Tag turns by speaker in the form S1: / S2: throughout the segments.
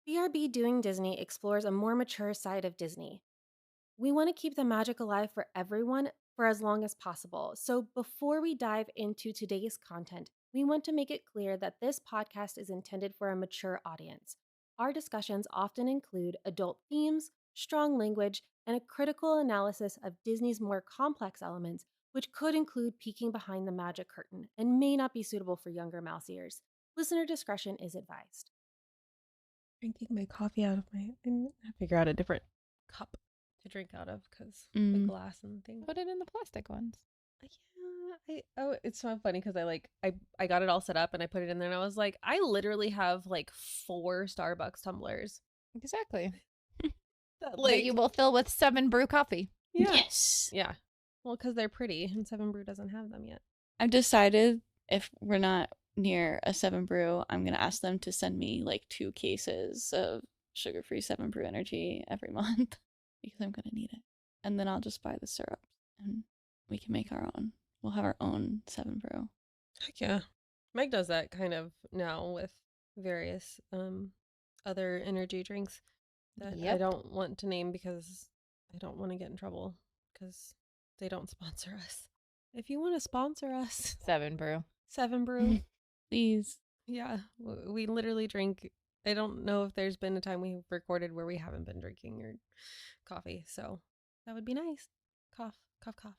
S1: BRB Doing Disney explores a more mature side of Disney. We want to keep the magic alive for everyone for as long as possible. So before we dive into today's content, we want to make it clear that this podcast is intended for a mature audience. Our discussions often include adult themes, strong language, and a critical analysis of Disney's more complex elements, which could include peeking behind the magic curtain and may not be suitable for younger mouse ears. Listener discretion is advised.
S2: Drinking my coffee out of my. And I figure out a different cup to drink out of because the glass and the thing.
S3: Put it in the plastic ones.
S2: Yeah, it's so funny because I got it all set up and I put it in there and I was like, I literally have like 4 Starbucks tumblers.
S3: Exactly.
S2: That
S3: you will fill with 7 brew coffee.
S2: Yeah.
S4: Yes.
S2: Yeah. Well, because they're pretty and 7 Brew doesn't have them yet.
S4: I've decided if we're not near a 7 Brew, I'm going to ask them to send me like 2 cases of sugar-free 7 Brew energy every month because I'm going to need it. And then I'll just buy the syrup and we can make our own. We'll have our own 7 Brew.
S2: Heck yeah. Mike does that kind of now with various other energy drinks that I don't want to name because I don't want to get in trouble because they don't sponsor us. If you want to sponsor us,
S3: 7 Brew.
S2: 7 Brew.
S4: Please.
S2: Yeah, we literally drink. I don't know if there's been a time we've recorded where we haven't been drinking your coffee, so that would be nice. Cough, cough, cough.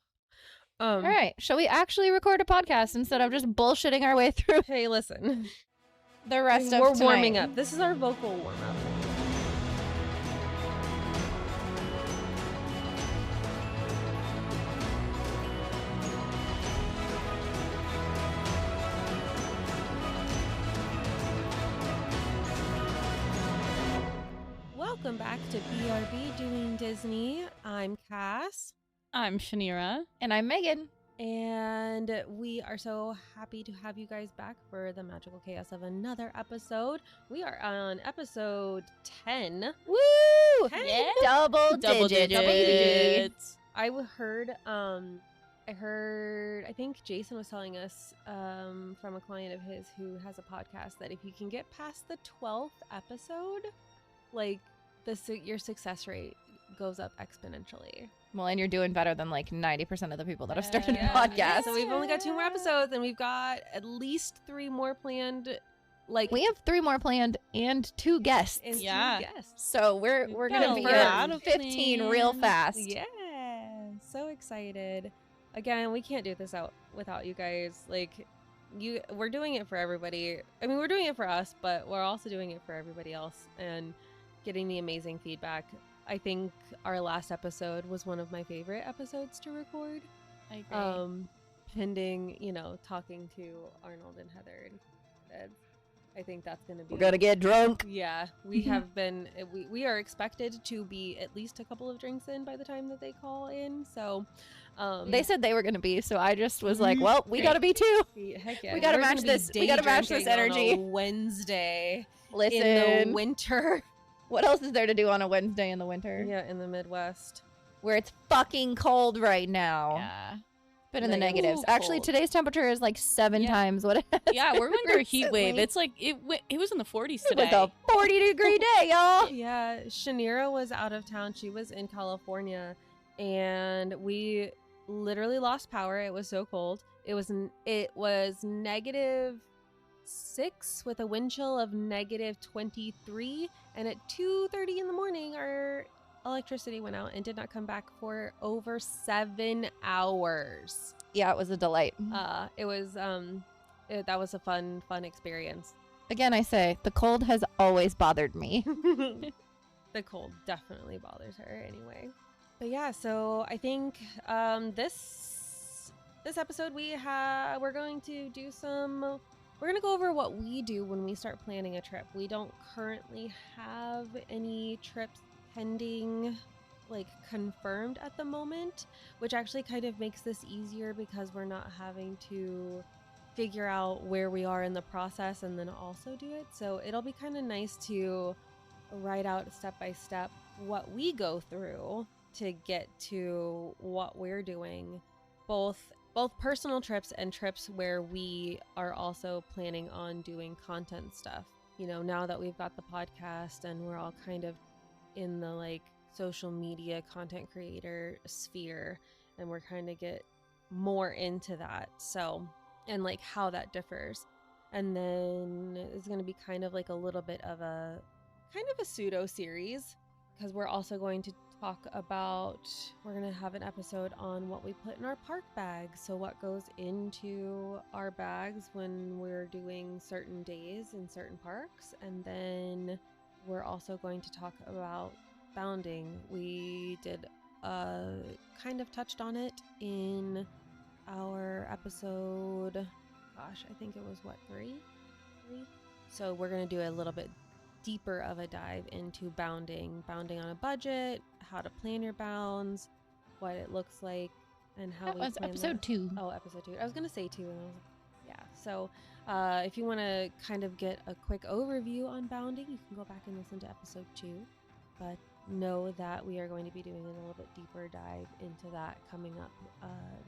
S3: All right, shall we actually record a podcast instead of just bullshitting our way through
S2: Hey, listen.
S3: the rest of
S2: We're
S3: tonight?
S2: warming up. This is our vocal warm-up. Welcome back to BRB Doing Disney. I'm Cass.
S4: I'm Shanira.
S3: And I'm Megan.
S2: And we are so happy to have you guys back for the magical chaos of another episode. We are on episode 10.
S3: Woo!
S2: 10?
S3: Yeah. Double digits.
S2: I heard, I think Jason was telling us from a client of his who has a podcast that if you can get past the 12th episode, like your success rate goes up exponentially.
S3: Well, and you're doing better than like 90% of the people that have started podcasts.
S2: Yeah, so we've only got 2 more episodes, and we've got at least 3 more planned. Like
S3: we have 3 more planned and 2 guests.
S2: and 2
S4: Yeah.
S2: guests.
S3: So we're gonna be at 15 real fast.
S2: Yeah, so excited. Again, we can't do this without you guys. Like, we're doing it for everybody. I mean, we're doing it for us, but we're also doing it for everybody else and getting the amazing feedback. I think our last episode was one of my favorite episodes to record.
S4: I agree.
S2: Pending, talking to Arnold and Heather and I think that's going to be...
S3: We're gonna get drunk.
S2: Yeah, we have been... We are expected to be at least a couple of drinks in by the time that they call in, so...
S3: They said they were gonna be, so I just was like, well, we gotta be too.
S2: Heck yeah.
S3: We gotta
S2: We're
S3: match
S2: gonna be
S3: this. We gotta match this
S2: day drinking
S3: energy.
S2: on a Wednesday
S3: Listen,
S2: in the winter.
S3: what else is there to do on a Wednesday in the winter?
S2: Yeah, in the Midwest.
S3: Where it's fucking cold right now.
S4: Yeah.
S3: But in the
S2: Like,
S3: negatives.
S2: ooh,
S3: Actually,
S2: cold.
S3: today's temperature is like 7 times what it has
S4: Yeah, we're going through a heat wave.
S3: recently.
S4: It's like it was in the 40s
S3: It
S4: today.
S3: was a 40-degree day, y'all.
S2: Yeah, Shanira was out of town. She was in California, and we literally lost power. It was so cold. It was -6 with a wind chill of -23, and at 2:30 in the morning, our electricity went out and did not come back for over 7 hours.
S3: Yeah, it was a delight.
S2: It was that was a fun experience.
S3: Again, I say, the cold has always bothered me.
S2: The cold definitely bothers her anyway. But yeah, so I think this episode we're going to go over what we do when we start planning a trip. We don't currently have any trips pending, like confirmed at the moment, which actually kind of makes this easier because we're not having to figure out where we are in the process and then also do it. So it'll be kind of nice to write out step by step what we go through to get to what we're doing, both personal trips and trips where we are also planning on doing content stuff. now that we've got the podcast and we're all kind of in the like social media content creator sphere, and we're kind of get more into that. So, and like how that differs. And then it's going to be kind of like a little bit of a pseudo series, because we're also going to talk about, we're going to have an episode on what we put in our park bags. So what goes into our bags when we're doing certain days in certain parks. And then we're also going to talk about bounding. We did kind of touched on it in our episode, gosh, I think it was what, three? So we're going to do a little bit deeper of a dive into bounding on a budget, how to plan your bounds, what it looks like, and how
S3: That
S2: we
S3: was
S2: plan
S3: episode 2.
S2: Oh, episode 2. I was going to say 2, and I was like, yeah. So if you want to kind of get a quick overview on bounding, you can go back and listen to episode 2. But know that we are going to be doing a little bit deeper dive into that coming up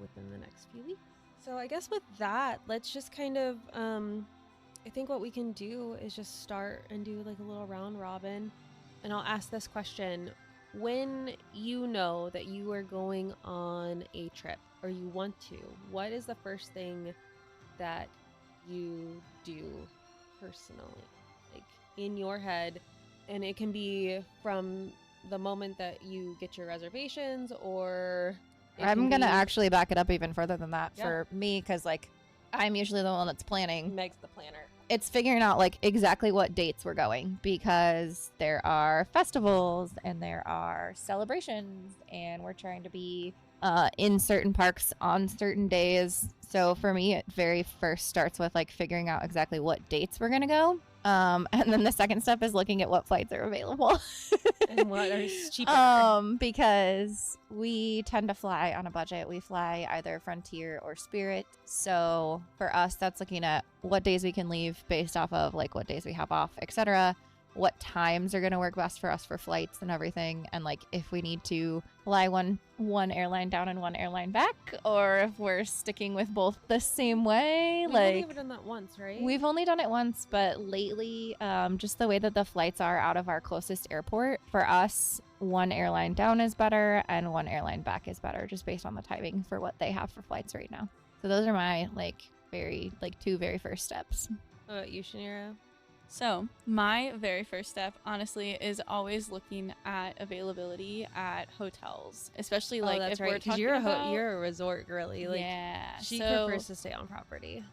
S2: within the next few weeks. So I guess with that, let's just kind of I think what we can do is just start and do like a little round robin. And I'll ask this question. When you know that you are going on a trip or you want to, what is the first thing that you do personally? Like in your head, and it can be from the moment that you get your reservations, or
S3: I'm going to actually back it up even further than that for me, because like I'm usually the one that's planning.
S2: Meg's the planner.
S3: It's figuring out like exactly what dates we're going, because there are festivals and there are celebrations, and we're trying to be in certain parks on certain days. So for me, it very first starts with like figuring out exactly what dates we're going to go. And then the second step is looking at what flights are available.
S2: And what are cheaper.
S3: Because we tend to fly on a budget. We fly either Frontier or Spirit. So for us, that's looking at what days we can leave based off of like what days we have off, etc. What times are going to work best for us for flights and everything. And like if we need to fly one airline down and one airline back, or if we're sticking with both the same way.
S2: We've
S3: like
S2: only ever done that once, right?
S3: We've only done it once, but lately, just the way that the flights are out of our closest airport, for us, one airline down is better and one airline back is better, just based on the timing for what they have for flights right now. So those are my two very first steps.
S2: What about you, Shanira?
S4: So my very first step, honestly, is always looking at availability at hotels, especially like
S2: that's
S4: if
S2: right,
S4: we're talking
S2: you're
S4: about
S2: you're a resort girly. Like,
S4: yeah,
S2: she
S4: so,
S2: prefers to stay on property.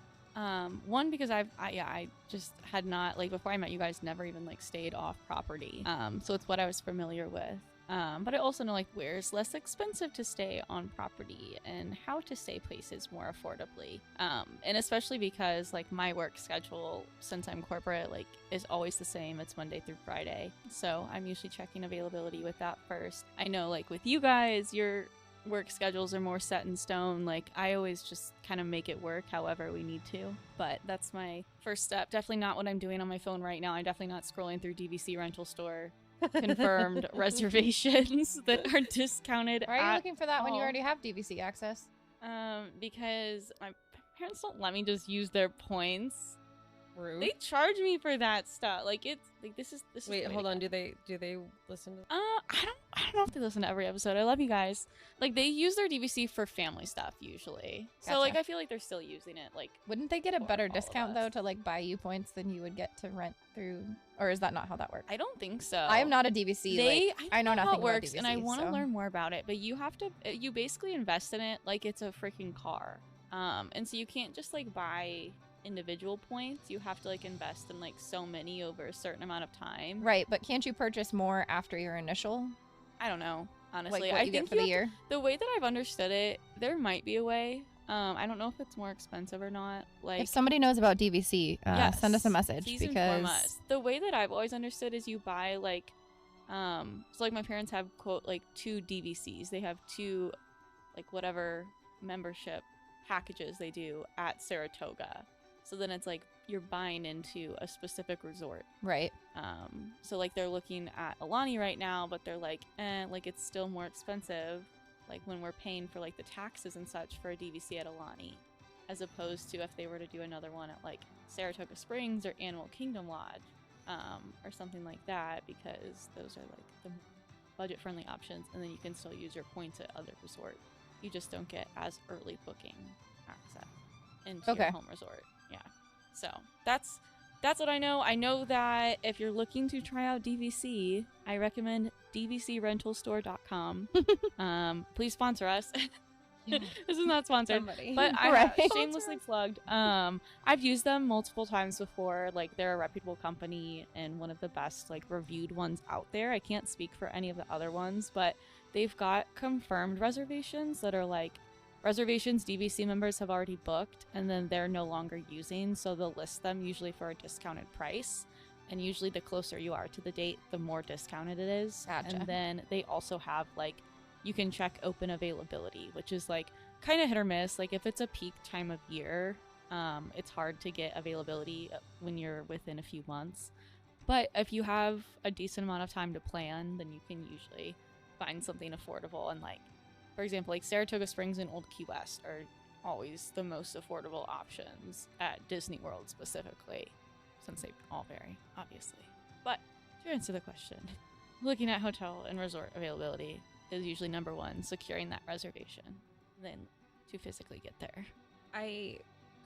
S4: One, because I just had not, like, before I met you guys, never even like stayed off property. So it's what I was familiar with. But I also know like where's less expensive to stay on property and how to stay places more affordably. And especially because like my work schedule, since I'm corporate, like is always the same. It's Monday through Friday. So I'm usually checking availability with that first. I know like with you guys, your work schedules are more set in stone. Like I always just kind of make it work however we need to. But that's my first step. Definitely not what I'm doing on my phone right now. I'm definitely not scrolling through DVC rental store confirmed reservations that are discounted.
S3: Why are you looking for that when you already have DVC access?
S4: Because my parents don't let me just use their points.
S2: Rude.
S4: They charge me for that stuff. Like it's like this is
S2: Wait,
S4: the way
S2: hold
S4: to
S2: on.
S4: go.
S2: Do they listen to
S4: I don't know if they listen to every episode. I love you guys. Like they use their DVC for family stuff usually.
S3: Gotcha.
S4: So like I feel like they're still using it. Like
S3: Wouldn't they get a
S4: for
S3: better
S4: all of
S3: discount though
S4: us.
S3: to like buy you points than you would get to rent through, or is that not how that works?
S4: I don't think so.
S3: I am not a DVC. I know
S4: how
S3: nothing
S4: it works,
S3: about DVC,
S4: and I want to
S3: so.
S4: learn more about it. But you have to, you basically invest in it like it's a freaking car. And so you can't just like buy individual points. You have to like invest in like so many over a certain amount of time.
S3: Right, but can't you purchase more after your initial?
S4: I don't know, honestly.
S3: Like what you
S4: I think
S3: get for the year?
S4: the way that I've understood it, there might be a way. I don't know if it's more expensive or not. Like
S3: If somebody knows about DVC,
S4: yes,
S3: send us a message
S4: please
S3: because
S4: inform us. The way that I've always understood is you buy like, so like my parents have quote like 2 DVCs. They have 2, like whatever membership packages they do at Saratoga. So then it's like you're buying into a specific resort.
S3: right.
S4: So like they're looking at Alani right now, but they're like, like it's still more expensive. Like when we're paying for like the taxes and such for a DVC at Alani, as opposed to if they were to do another one at like Saratoga Springs or Animal Kingdom Lodge. or something like that, because those are like the budget-friendly options, and then you can still use your points at other resorts. You just don't get as early booking access into your home resort. Yeah. So that's what I know. I know that if you're looking to try out DVC, I recommend dvcrentalstore.com. Please sponsor us. This is not sponsored,
S2: Somebody.
S4: but I
S3: Right.
S4: shamelessly plugged. I've used them multiple times before. Like, they're a reputable company and one of the best like reviewed ones out there. I can't speak for any of the other ones, but they've got confirmed reservations that are like reservations DVC members have already booked and then they're no longer using, so they'll list them usually for a discounted price. And usually the closer you are to the date, the more discounted it is.
S3: Gotcha.
S4: And then they also have like, you can check open availability, which is like kind of hit or miss. Like, if it's a peak time of year, it's hard to get availability when you're within a few months. But if you have a decent amount of time to plan, then you can usually find something affordable. And like, for example, like Saratoga Springs and Old Key West are always the most affordable options at Disney World specifically, since they all vary, obviously. But to answer the question, looking at hotel and resort availability is usually number one, securing that reservation, then to physically get there.
S2: I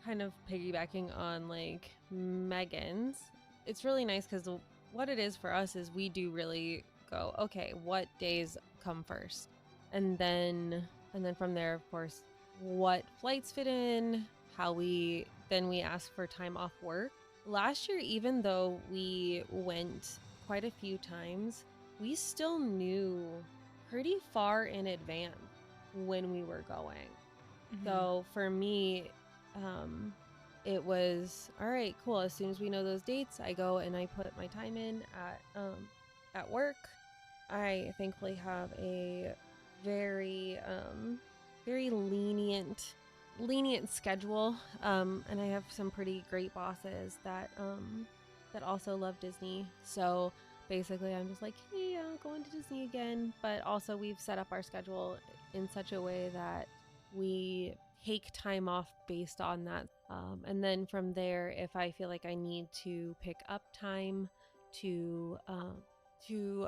S2: kind of piggybacking on like Megan's. It's really nice because what it is for us is we do really go, okay, what days come first? And then from there, of course, what flights fit in, we ask for time off work. Last year, even though we went quite a few times, we still knew pretty far in advance when we were going.
S4: Mm-hmm.
S2: So for me, it was all right, cool. As soon as we know those dates, I go and I put my time in at work. I thankfully have a very lenient schedule, and I have some pretty great bosses that also love Disney. So basically, I'm just like, hey, I'm going to Disney again. But also, we've set up our schedule in such a way that we take time off based on that. And then from there, if I feel like I need to pick up time to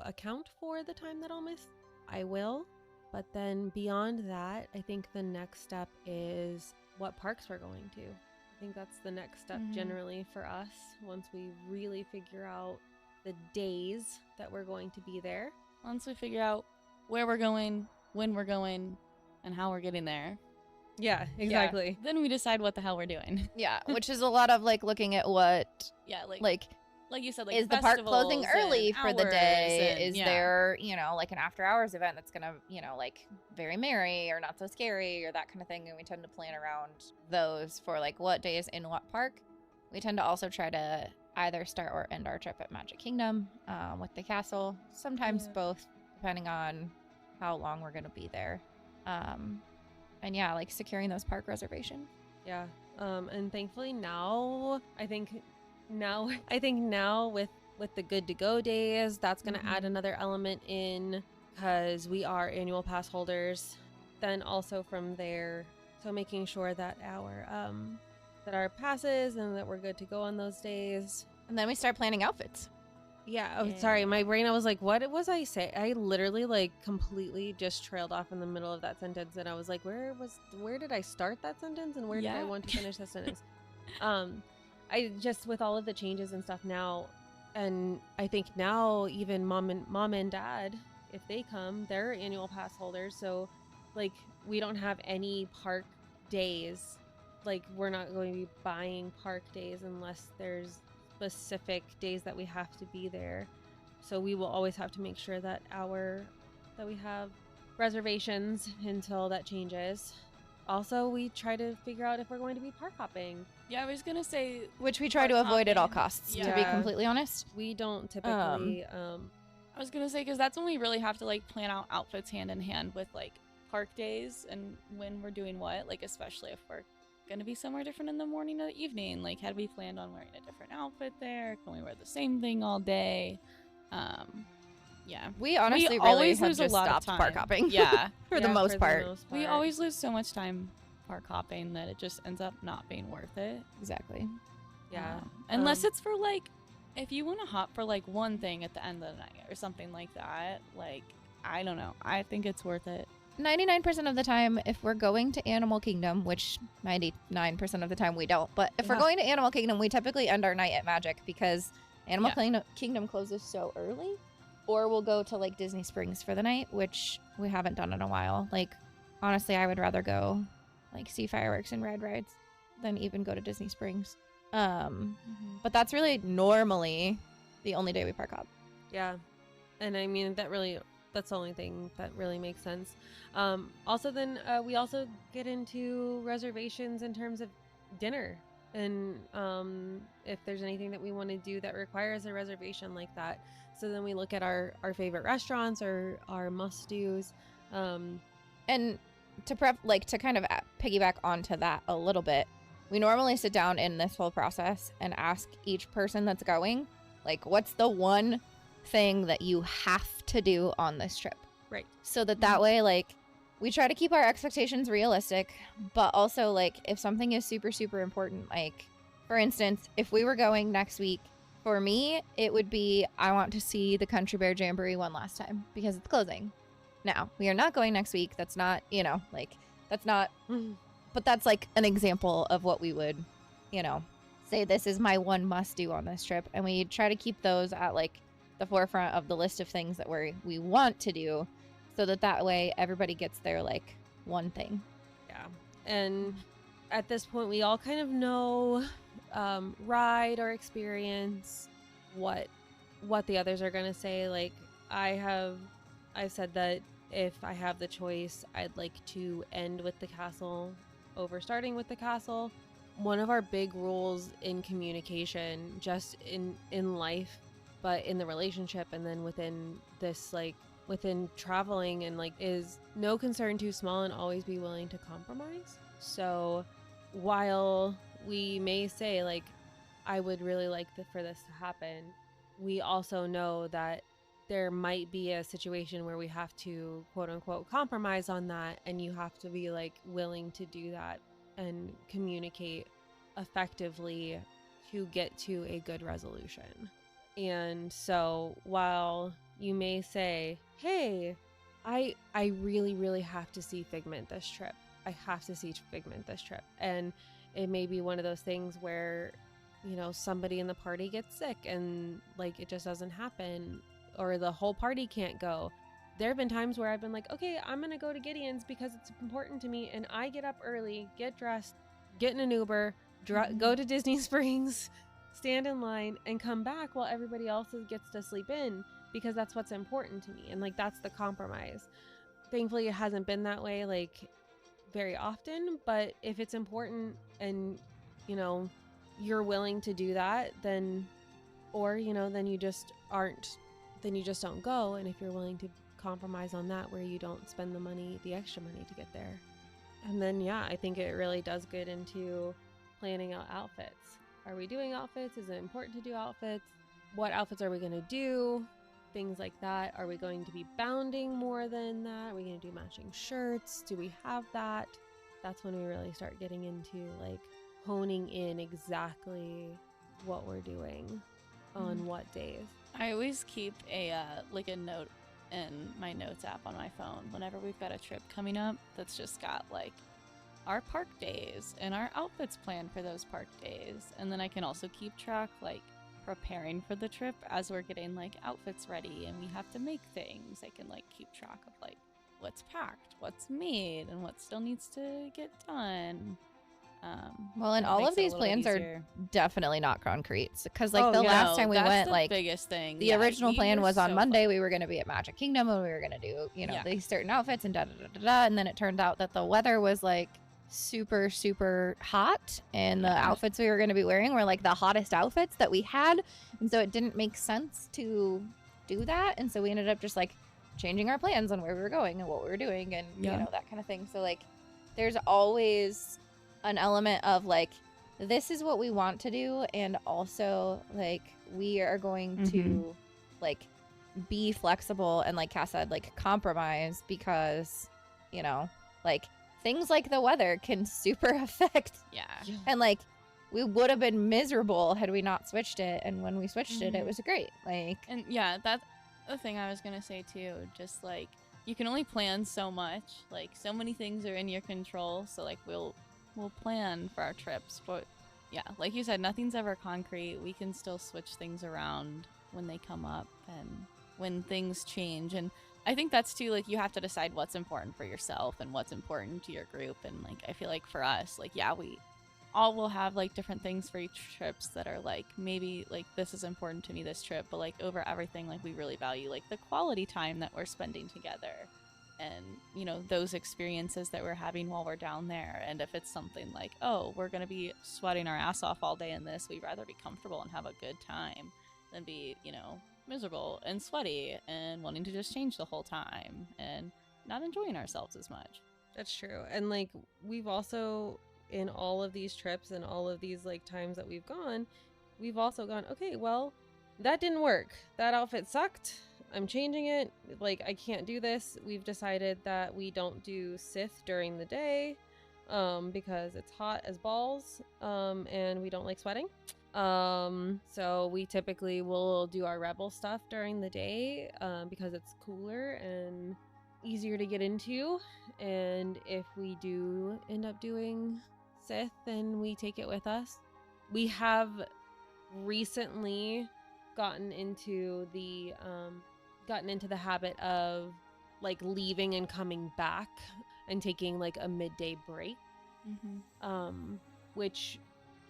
S2: account for the time that I'll miss, I will. But then beyond that, I think the next step is what parks we're going to. I think that's the next step generally for us once we really figure out the days that we're going to be there.
S4: Once we figure out where we're going, when we're going, and how we're getting there.
S2: Yeah, exactly.
S4: Then we decide what the hell we're doing.
S3: Yeah, which is a lot of like looking at what
S4: like you said, like,
S3: is the park closing early for the day?
S4: And,
S3: is there, like an after hours event that's gonna, like very merry or not so scary or that kind of thing? And we tend to plan around those for like what days in what park. We tend to also try to either start or end our trip at Magic Kingdom with the castle. Sometimes both, depending on how long we're gonna be there. And yeah, like securing those park reservations.
S2: Yeah. And thankfully now, I think now with the good to go days, that's going to add another element in, because we are annual pass holders. Then also from there, so making sure that our passes and that we're good to go on those days.
S3: And then we start planning outfits.
S2: Yeah. Oh, sorry. My brain, I was like, what was I say? I literally like completely just trailed off in the middle of that sentence. And I was like, where did I start that sentence? And where did I want to finish that sentence? I just, with all of the changes and stuff now, and I think now even mom and dad, if they come, they're annual pass holders. So like, we don't have any park days. Like, we're not going to be buying park days unless there's specific days that we have to be there. So we will always have to make sure that we have reservations until that changes. Also, we try to figure out if we're going to be park hopping.
S4: Yeah, I was gonna say,
S3: which we try to avoid at all costs, to be completely honest.
S2: We don't typically
S4: I was gonna say, because that's when we really have to like plan out outfits hand in hand with like park days and when we're doing what, like especially if we're gonna be somewhere different in the morning or the evening. Like, had we planned on wearing a different outfit there? Can we wear the same thing all day? Yeah.
S3: We honestly really
S4: always
S3: have
S4: lose
S3: just
S4: a lot
S3: stopped
S4: of time.
S3: park hopping.
S4: Yeah.
S3: for the most part.
S4: We always lose so much time park hopping that it just ends up not being worth it.
S3: Exactly.
S2: Yeah.
S4: Unless it's for like If you want to hop for like one thing at the end of the night or something like that, like, I don't know. I think it's worth it.
S3: 99% of the time, if we're going to Animal Kingdom, which 99% of the time we don't, but if we're going to Animal Kingdom, we typically end our night at Magic because Animal Kingdom closes so early. Or we'll go to like Disney Springs for the night, which we haven't done in a while. Like, honestly, I would rather go like see fireworks and ride rides than even go to Disney Springs. But that's really normally the only day we park up.
S2: Yeah. And I mean, that's the only thing that really makes sense. Also, then we also get into reservations in terms of dinner. And if there's anything that we want to do that requires a reservation like that. So then we look at our favorite restaurants or our must-dos.
S3: And to kind of piggyback onto that a little bit, we normally sit down in this whole process and ask each person that's going, like, what's the one thing that you have to do on this trip?
S2: Right.
S3: So that way, like, we try to keep our expectations realistic, but also, like, if something is super, super important, like, for instance, if we were going next week, for me, it would be, I want to see the Country Bear Jamboree one last time because it's closing. Now, we are not going next week. That's not, that's not, but that's like an example of what we would, say this is my one must do on this trip. And we try to keep those at like the forefront of the list of things that we want to do so that way everybody gets their like one thing.
S2: Yeah. And at this point, we all kind of know ride or experience what the others are going to say. Like I've said that if I have the choice, I'd like to end with the castle over starting with the castle. One of our big rules in communication, just in life, but in the relationship and then within this, like within traveling and like, is no concern too small and always be willing to compromise. So while we may say like, I would really like for this to happen, we also know that there might be a situation where we have to quote unquote compromise on that, and you have to be like willing to do that and communicate effectively to get to a good resolution. And so while you may say, hey, I really, really have to see Figment this trip. I have to see Figment this trip. And it may be one of those things where, somebody in the party gets sick and like it just doesn't happen, or the whole party can't go. There have been times where I've been like, okay, I'm going to go to Gideon's because it's important to me. And I get up early, get dressed, get in an Uber, go to Disney Springs, stand in line, and come back while everybody else gets to sleep in because that's what's important to me. And like, that's the compromise. Thankfully, it hasn't been that way like very often, but if it's important and, you're willing to do that, then, or, then you just aren't, then you just don't go. And if you're willing to compromise on that, where you don't spend the extra money to get there. And then, yeah, I think it really does get into planning out outfits. Are we doing outfits? Is it important to do outfits? What outfits are we going to do? Things like that. Are we going to be bounding more than that? Are we going to do matching shirts? Do we have that? That's when we really start getting into like honing in exactly what we're doing on what days.
S4: I always keep a note in my notes app on my phone whenever we've got a trip coming up that's just got like our park days and our outfits planned for those park days. And then I can also keep track like preparing for the trip as we're getting like outfits ready and we have to make things. I can like keep track of like what's packed, what's made, and what still needs to get done.
S3: And all of these plans are definitely not concrete because like last time we went, like
S4: biggest thing,
S3: the original plan was on Monday we were going to be at Magic Kingdom and we were going to do these certain outfits and and then it turned out that the weather was like super, super hot and the outfits we were going to be wearing were like the hottest outfits that we had, and so it didn't make sense to do that, and so we ended up just like changing our plans on where we were going and what we were doing and that kind of thing. So like there's always an element of like, this is what we want to do, and also like we are going to like be flexible and like Cass said, like compromise because like things like the weather can super affect and like we would have been miserable had we not switched it. And when we switched it, it was great. Like,
S4: And yeah, that's the thing I was gonna say too. Just like you can only plan so much. Like so many things are in your control. So like we'll plan for our trips, but yeah, like you said, nothing's ever concrete. We can still switch things around when they come up and when things change. And I think that's too, like, you have to decide what's important for yourself and what's important to your group. And like I feel like for us, like, yeah, we all will have like different things for each trips that are like, maybe like this is important to me this trip, but like over everything, like we really value like the quality time that we're spending together and, you know, those experiences that we're having while we're down there. And if it's something like, oh, we're gonna be sweating our ass off all day in this, we'd rather be comfortable and have a good time than be, you know, miserable and sweaty and wanting to just change the whole time and not enjoying ourselves as much.
S2: That's true. And like we've also, in all of these trips and all of these like times that we've gone, we've also gone, okay, well, that didn't work. That outfit sucked. I'm changing it. Like, I can't do this. We've decided that we don't do Sith during the day because it's hot as balls and we don't like sweating. So we typically will do our rebel stuff during the day because it's cooler and easier to get into. And if we do end up doing Sith, then we take it with us. We have recently gotten into the habit of like leaving and coming back and taking like a midday break. Which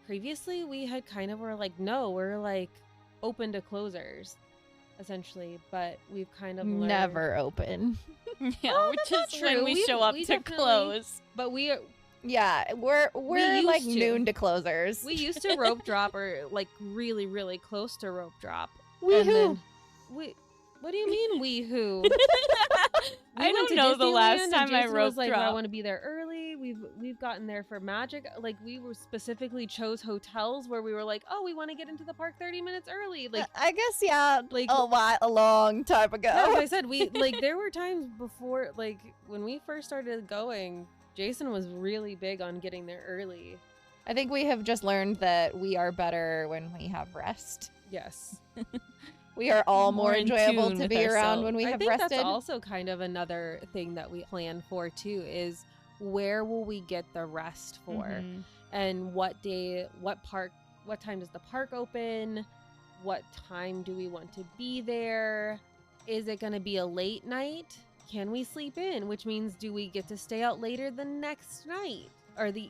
S2: previously we had kind of were like, no, we're like open to closers essentially, but we've kind of learned
S3: never open.
S4: Yeah,
S2: Oh,
S4: which
S2: that's not
S4: is when
S2: true.
S4: we show up
S2: we
S4: to
S2: definitely-
S4: close.
S2: but we
S3: Yeah, we're
S2: used
S3: like
S2: to.
S3: noon to closers.
S2: we used to rope drop or like really really close to rope drop.
S3: We
S2: And
S3: who?
S2: then what do you mean we who?
S4: I
S2: went
S4: don't
S2: to
S4: know the
S2: Disneyland
S4: last
S2: and
S4: time I
S2: Jason
S4: rope
S2: was like, I
S4: dropped.
S2: want to be there early. We've gotten there for magic. Like we were specifically chose hotels where we were like, oh, we want to get into the park 30 minutes early. Like
S3: I guess, yeah,
S2: like
S3: a long time ago.
S2: yeah, like I said, we like there were times before, like when we first started going, Jason was really big on getting there early.
S3: I think we have just learned that we are better when we have rest.
S2: Yes.
S3: We are all
S4: More
S3: more
S4: in
S3: enjoyable
S4: tune
S3: to
S4: with
S3: be around
S4: ourselves.
S3: when we
S2: I
S3: have
S2: think
S3: rested.
S2: that's also kind of another thing that we plan for too is where will we get the rest for?
S4: Mhm.
S2: And what time does the park open? What time do we want to be there? Is it going to be a late night? Can we sleep in? Which means, do we get to stay out later the next night or the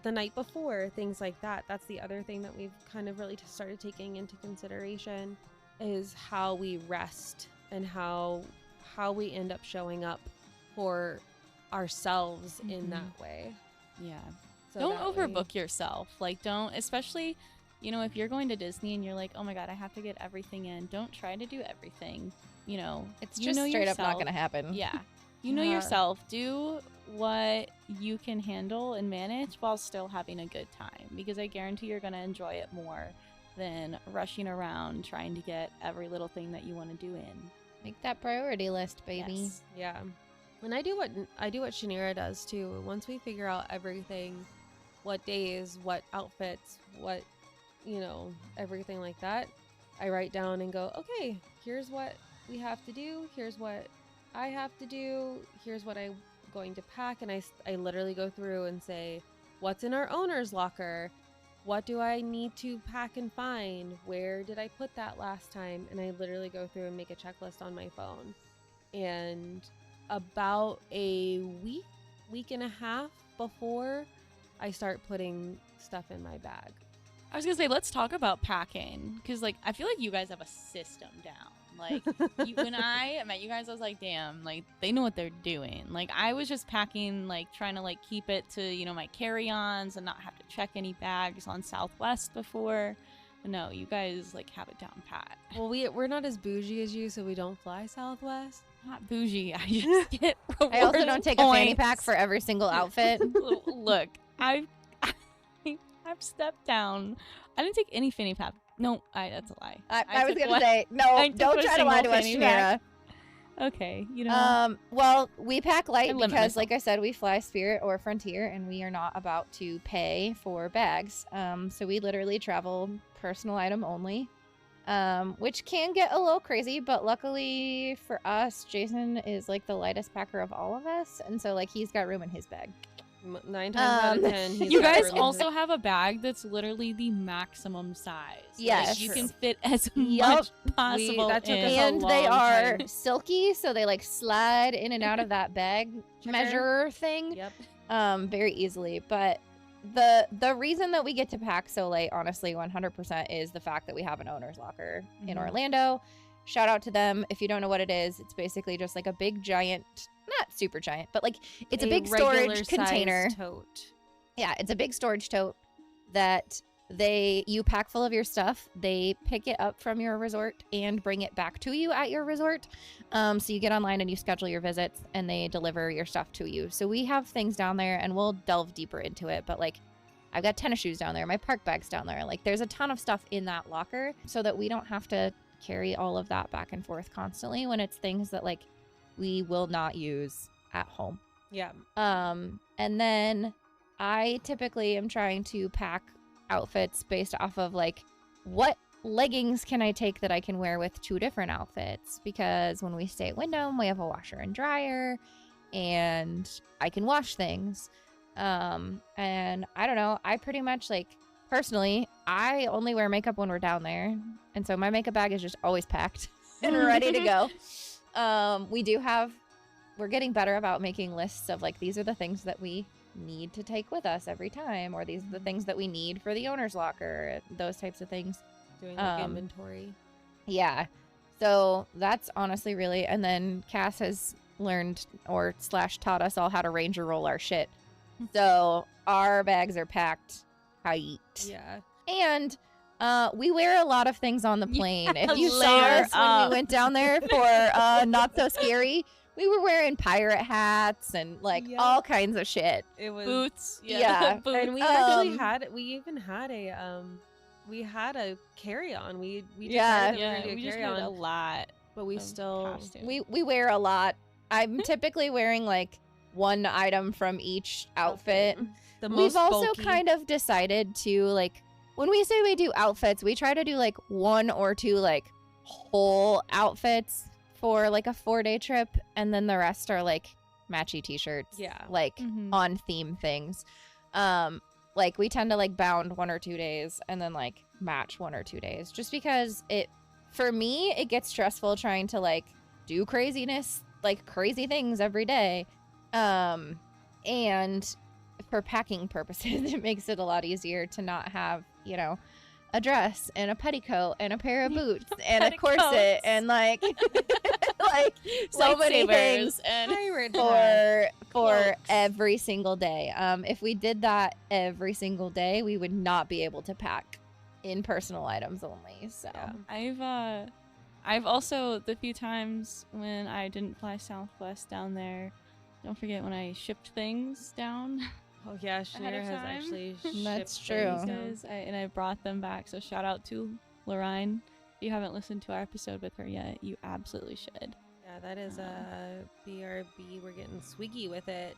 S2: night before? Things like that. That's the other thing that we've kind of really started taking into consideration is how we rest and how we end up showing up for ourselves in that way.
S4: Yeah.
S2: So
S4: Don't
S2: that way-
S4: overbook yourself. Like, don't, especially, you know, if you're going to Disney and you're like, oh my God, I have to get everything in. Don't try to do everything. You know,
S3: It's
S4: you
S3: just
S4: know
S3: straight up not
S4: yourself.
S3: going to happen.
S4: Yeah. You know
S2: Yeah.
S4: yourself. Do what you can handle and manage while still having a good time, because I guarantee you're going to enjoy it more than rushing around trying to get every little thing that you want to do in.
S3: Make that priority list, baby.
S4: Yes.
S2: Yeah. And I do what Shanira does too. Once we figure out everything, what days, what outfits, what, you know, everything like that, I write down and go, okay, here's what we have to do. Here's what I have to do. Here's what I'm going to pack. And I literally go through and say, what's in our owner's locker? What do I need to pack and find? Where did I put that last time? And I literally go through and make a checklist on my phone. And about a week and a half before I start putting stuff in my bag.
S4: I was gonna say, let's talk about packing, because like I feel like you guys have a system down. Like when I met you guys, I was like, damn, like they know what they're doing. Like I was just packing, like trying to like keep it to, you know, my carry-ons and not have to check any bags on Southwest before. But no, you guys like have it down pat.
S2: Well, we're not as bougie as you, so we don't fly Southwest.
S4: Not bougie. I just get
S3: I also
S4: reward
S3: don't take a fanny
S4: points.
S3: pack for every single outfit.
S4: Look, I've stepped down. I didn't take any fanny pack. No, that's a lie.
S3: I was
S4: took
S3: going
S4: one-
S3: to say, no,
S4: I took
S3: don't
S4: a
S3: try to lie to
S4: single
S3: us,
S4: fanny
S3: Shanira.
S4: pack. Okay, you know.
S3: Well, we pack light
S4: I limit
S3: because,
S4: myself.
S3: like I said, we fly Spirit or Frontier, and we are not about to pay for bags. So we literally travel personal item only, which can get a little crazy. But luckily for us, Jason is like the lightest packer of all of us, and so like he's got room in his bag.
S1: 9 times out of 10, he's
S4: You
S1: got
S4: guys
S1: room in
S4: also
S1: his-
S4: have a bag that's literally the maximum size.
S3: Yes.
S4: Like, you can fit as
S3: Yup.
S4: much possible
S1: that took us
S4: in.
S1: a
S3: And they
S1: long
S3: are
S1: time.
S3: silky, so they like slide in and out of that bag measure thing.
S1: Yep.
S3: Very easily. But the reason that we get to pack so late, honestly, 100% is the fact that we have an owner's locker in
S4: Mhm.
S3: Orlando. Shout out to them. If you don't know what it is, it's basically just like a big giant, not super giant, but like it's a big storage
S1: regular-sized
S3: container.
S1: tote.
S3: Yeah, it's a big storage tote that you pack full of your stuff. They pick it up from your resort and bring it back to you at your resort. So you get online and you schedule your visits and they deliver your stuff to you. So we have things down there and we'll delve deeper into it. But like I've got tennis shoes down there, my park bag's down there. Like there's a ton of stuff in that locker so that we don't have to carry all of that back and forth constantly when it's things that like we will not use at home.
S1: Yeah.
S3: And then I typically am trying to pack outfits based off of like what leggings can I take that I can wear with 2 different outfits, because when we stay at Wyndham we have a washer and dryer and I can wash things. And I don't know, I pretty much like personally I only wear makeup when we're down there, and so my makeup bag is just always packed and ready to go. We're getting better about making lists of like these are the things that we need to take with us every time, or these are the things that we need for the owner's locker, those types of things.
S1: Doing like inventory.
S3: Yeah, so that's honestly really, and then Cass has learned or / taught us all how to ranger roll our shit, so our bags are packed tight.
S1: Yeah.
S3: And we wear a lot of things on the plane. If you saw
S4: Layer
S3: us when
S4: up.
S3: we went down there for Not So Scary, we were wearing pirate hats and like
S1: Yep.
S3: all kinds of shit.
S1: It was
S4: Boots.
S3: Yeah.
S4: Boots.
S1: And we actually
S3: Um,
S1: we even had a carry-on. We
S3: Yeah.
S1: decided that we were
S4: Yeah,
S1: gonna do
S4: we
S1: a
S4: just
S1: carry-on,
S4: did a lot.
S1: but we
S4: of
S1: still
S4: costume.
S3: we wear a lot. I'm typically wearing like one item from each outfit.
S1: The
S3: We've
S1: most
S3: also
S1: bulky.
S3: kind of decided to like when we say we do outfits, we try to do like 1 or 2 like whole outfits for like a 4-day trip, and then the rest are like matchy t-shirts.
S1: Yeah.
S3: Like
S4: Mhm.
S3: on theme things. Like we tend to like bound 1 or 2 days and then like match 1 or 2 days, just because for me it gets stressful trying to like do craziness, like crazy things every day. And for packing purposes, it makes it a lot easier to not have, a dress and a petticoat and a pair of boots and a corset
S4: Petticoats.
S3: and like like so many things
S4: Lightsabers and
S1: Pirate hat.
S3: for
S1: Cloaks.
S3: every single day. If we did that every single day, we would not be able to pack in personal items only. So
S1: Yeah.
S4: I've also, the few times when I didn't fly Southwest down there, don't forget when I shipped things down.
S1: Oh yeah,
S4: Ahead of
S1: Shania has
S4: time.
S1: actually
S3: That's
S1: shipped
S3: true.
S1: things down.
S4: Because I brought them back. So shout out to Lorraine. If you haven't listened to our episode with her yet, you absolutely should.
S1: Yeah, that is a BRB. We're getting swiggy with it.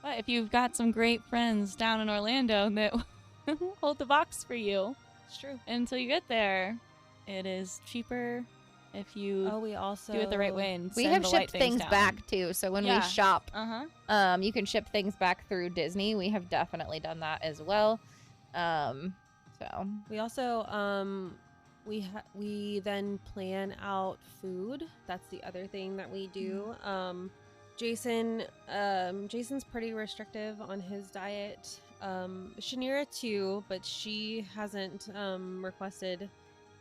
S4: But if you've got some great friends down in Orlando that hold the box for you
S1: It's true.
S4: until you get there, it is cheaper if you
S1: Oh, we also
S4: do it the right way and
S3: we
S4: send
S3: have
S4: the light
S3: shipped things
S4: down.
S3: back too. So when we
S4: Yeah.
S3: shop,
S4: Uh-huh.
S3: you can ship things back through Disney. We have definitely done that as well. So
S1: We also we then plan out food. That's the other thing that we do. Jason's pretty restrictive on his diet. Shanira too, but she hasn't requested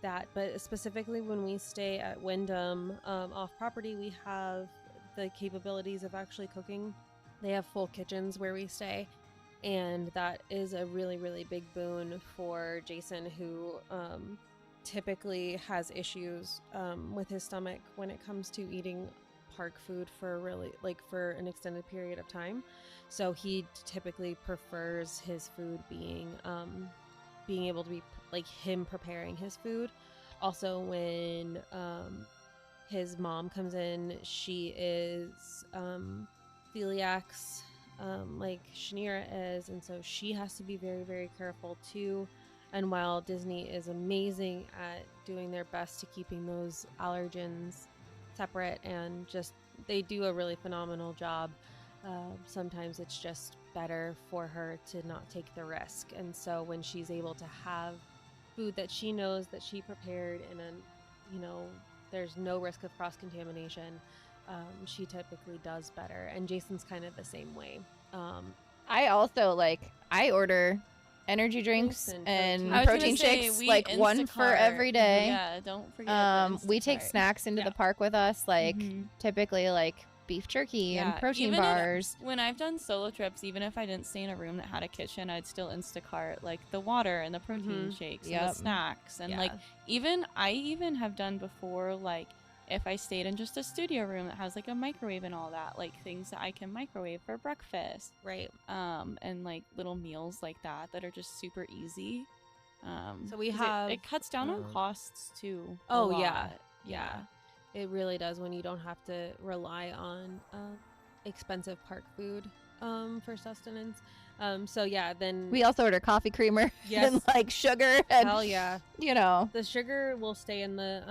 S1: that. But specifically when we stay at Wyndham off property, we have the capabilities of actually cooking. They have full kitchens where we stay. And that is a really, really big boon for Jason, who typically has issues with his stomach when it comes to eating park food for for an extended period of time. So he typically prefers his food being able to be like him preparing his food. Also, when
S2: his mom comes in. She is celiacs, like Shanira is, and so she has to be very, very careful too. And while Disney is amazing at doing their best to keeping those allergens separate, and just they do a really phenomenal job, sometimes it's just better for her to not take the risk. And so when she's able to have food that she knows that she prepared and then, you know, there's no risk of cross-contamination, she typically does better. And Jason's kind of the same way.
S3: I also I order energy drinks and
S4: I was
S3: protein
S4: gonna say,
S3: shakes,
S4: we
S3: like one for
S4: Instacart.
S3: every day.
S4: Yeah, don't forget the
S3: We take
S4: Instacart.
S3: snacks into the
S2: Yeah.
S3: park with us, like
S4: Mhm.
S3: typically like beef jerky and
S4: Yeah,
S3: protein
S4: even if-
S3: bars.
S4: When I've done solo trips, even if I didn't stay in a room that had a kitchen, I'd still Instacart like the water and the protein shakes and the
S3: Yep.
S4: snacks. And
S2: Yeah.
S4: I even have done before, like if I stayed in just a studio room that has like a microwave and all that, like things that I can microwave for breakfast.
S2: Right.
S4: And like little meals like that that are just super easy.
S2: So we
S4: 'cause
S2: have,
S4: it cuts down on costs too. a
S2: Oh, yeah.
S4: lot.
S2: Yeah. It really does when you don't have to rely on expensive park food for sustenance. So yeah, then
S3: We also order coffee creamer
S2: Yes.
S3: and like sugar and
S2: hell yeah.
S3: you know.
S2: The sugar will stay in the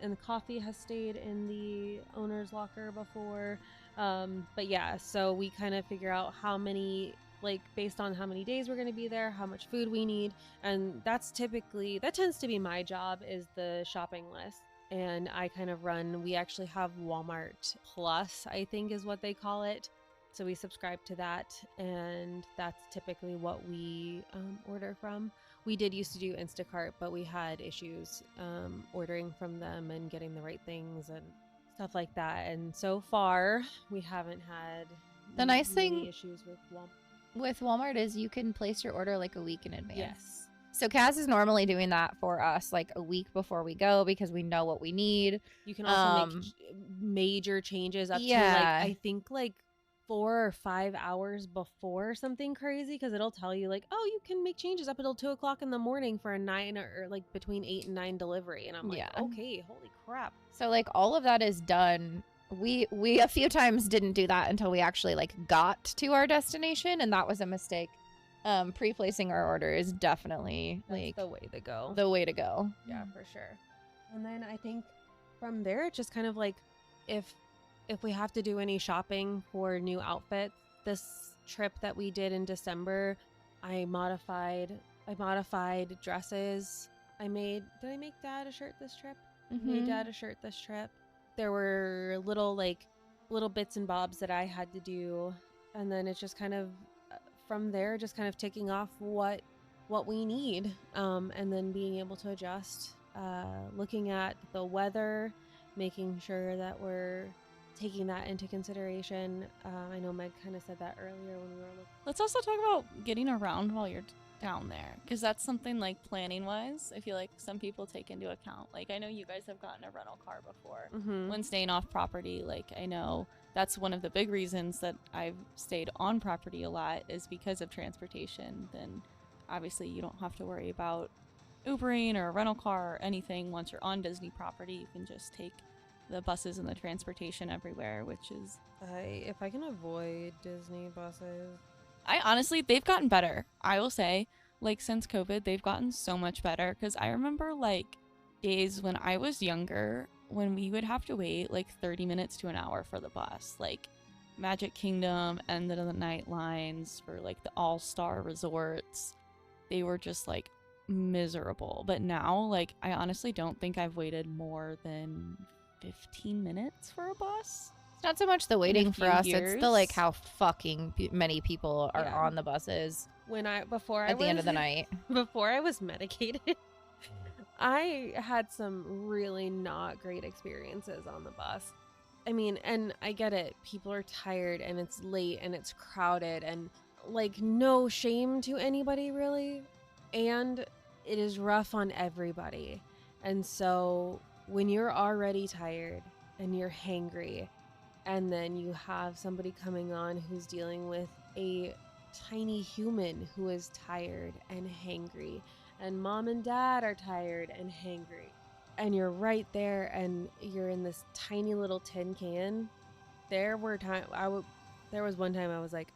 S2: and the coffee has stayed in the owner's locker before. But yeah, so we kind of figure out how many, like based on how many days we're going to be there, how much food we need, and that tends to be my job, is the shopping list. And I kind of we actually have Walmart Plus, I think is what they call it. So we subscribe to that, and that's typically what we order from. We did used to do Instacart, but we had issues ordering from them and getting the right things and stuff like that. And so far, we haven't had
S3: The nice
S2: many
S3: thing
S2: issues with Walmart.
S3: with Walmart is you can place your order like a week in advance.
S2: Yes.
S3: So Kaz is normally doing that for us like a week before we go because we know what we need.
S2: You can also make major changes up to
S3: yeah.
S2: I think 4 or 5 hours before something crazy, because it'll tell you oh, you can make changes up until 2:00 in the morning for a 9 or between 8 and 9 delivery. And I'm like,
S3: Yeah.
S2: okay, holy crap.
S3: So all of that is done. We a few times didn't do that until we actually got to our destination, and that was a mistake. Pre-placing our order is definitely
S2: That's the way to go.
S3: the way to go.
S2: Yeah, for sure. And then I think from there, it's just kind of if we have to do any shopping for new outfits. This trip that we did in December, I modified dresses. Did I make Dad a shirt this trip? Made Dad a shirt this trip. There were little bits and bobs that I had to do, and then it's just kind of from there, just kind of ticking off what we need, and then being able to adjust, looking at the weather, making sure that we're taking that into consideration. I know Meg kind of said that earlier when we were looking.
S4: Let's also talk about getting around while you're down there, because that's something planning wise I feel like some people take into account. I know you guys have gotten a rental car before when staying off property. I know that's one of the big reasons that I've stayed on property a lot, is because of transportation. Then obviously you don't have to worry about Ubering or a rental car or anything. Once you're on Disney property, you can just take the buses and the transportation everywhere, which is
S2: If I can avoid Disney buses.
S4: I honestly, they've gotten better. I will say, since COVID, they've gotten so much better. Because I remember, days when I was younger, when we would have to wait, 30 minutes to an hour for the bus. Magic Kingdom, end of the night lines for, the all-star resorts. They were just, miserable. But now, I honestly don't think I've waited more than 15 minutes for a bus.
S3: Not so much the waiting for
S4: few
S3: us,
S4: years.
S3: it's the how fucking many people are
S2: Yeah.
S3: on the buses
S2: Before
S3: the end of the night.
S2: Before I was medicated, I had some really not great experiences on the bus. I mean, and I get it. People are tired and it's late and it's crowded and no shame to anybody really. And it is rough on everybody. And so when you're already tired and you're hangry, and then you have somebody coming on who's dealing with a tiny human who is tired and hangry, and mom and dad are tired and hangry, and you're right there and you're in this tiny little tin can. There was one time I was like,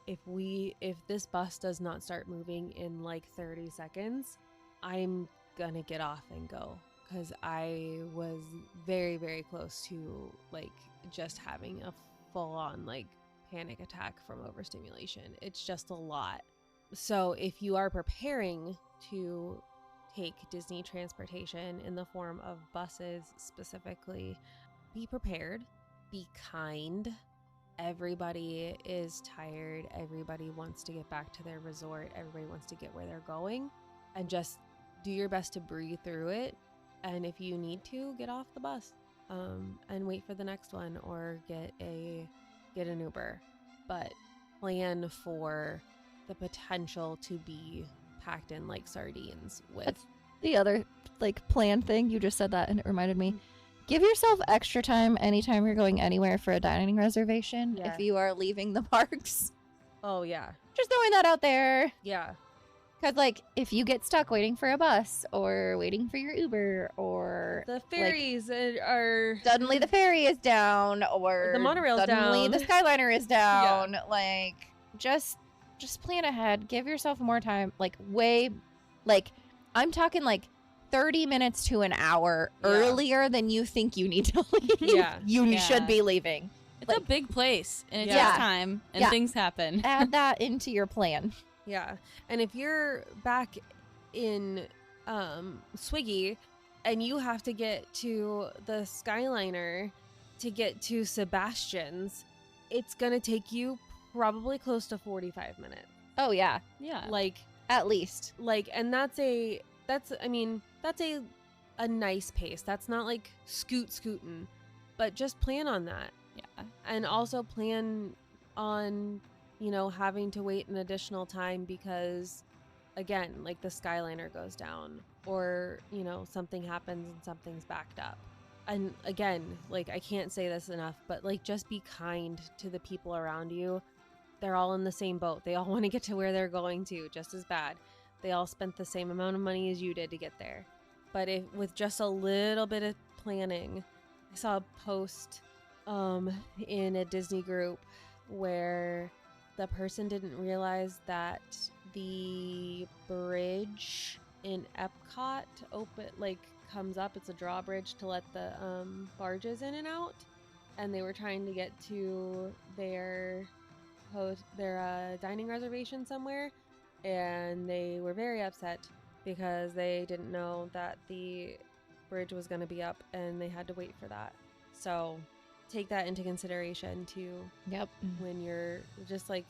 S2: if this bus does not start moving in like 30 seconds, I'm gonna get off and go, because I was very, very close to like just having a full on like panic attack from overstimulation. It's just a lot. So if you are preparing to take Disney transportation in the form of buses specifically, be prepared, be kind. Everybody is tired. Everybody wants to get back to their resort. Everybody wants to get where they're going, and just do your best to breathe through it. And if you need to, get off the bus and wait for the next one, or get an Uber. But plan for the potential to be packed in like sardines with.
S3: That's the other like plan thing. You just said that and it reminded me. Give yourself extra time anytime you're going anywhere for a dining reservation
S2: Yeah.
S3: if you are leaving the parks.
S2: Oh yeah.
S3: Just throwing that out there.
S2: Yeah.
S3: Because, like, if you get stuck waiting for a bus or waiting for your Uber or
S2: The ferries are
S3: suddenly the ferry is down or
S2: the monorail's
S3: suddenly
S2: down.
S3: the Skyliner is down, like, just plan ahead. Give yourself more time. Like, I'm talking like 30 minutes to an hour earlier than you think you need to leave.
S2: Yeah.
S3: You should be leaving.
S4: It's a big place, and it
S2: Yeah.
S4: takes time, and things happen.
S3: Add that into your plan.
S2: Yeah. And if you're back in Swiggy and you have to get to the Skyliner to get to Sebastian's, it's going to take you probably close to 45 minutes.
S3: Oh, yeah.
S4: Yeah.
S2: Like,
S3: at least.
S2: Like, and that's a nice pace. That's not like scooting, but just plan on that.
S4: Yeah.
S2: And also plan on, having to wait an additional time because, again, like the Skyliner goes down or, something happens and something's backed up. And again, like, I can't say this enough, but like, just be kind to the people around you. They're all in the same boat. They all want to get to where they're going to just as bad. They all spent the same amount of money as you did to get there. But with just a little bit of planning, I saw a post in a Disney group where the person didn't realize that the bridge in Epcot comes up. It's a drawbridge to let the barges in and out, and they were trying to get to their dining reservation somewhere, and they were very upset because they didn't know that the bridge was going to be up and they had to wait for that. So take that into consideration too.
S3: Yep.
S2: When you're just like,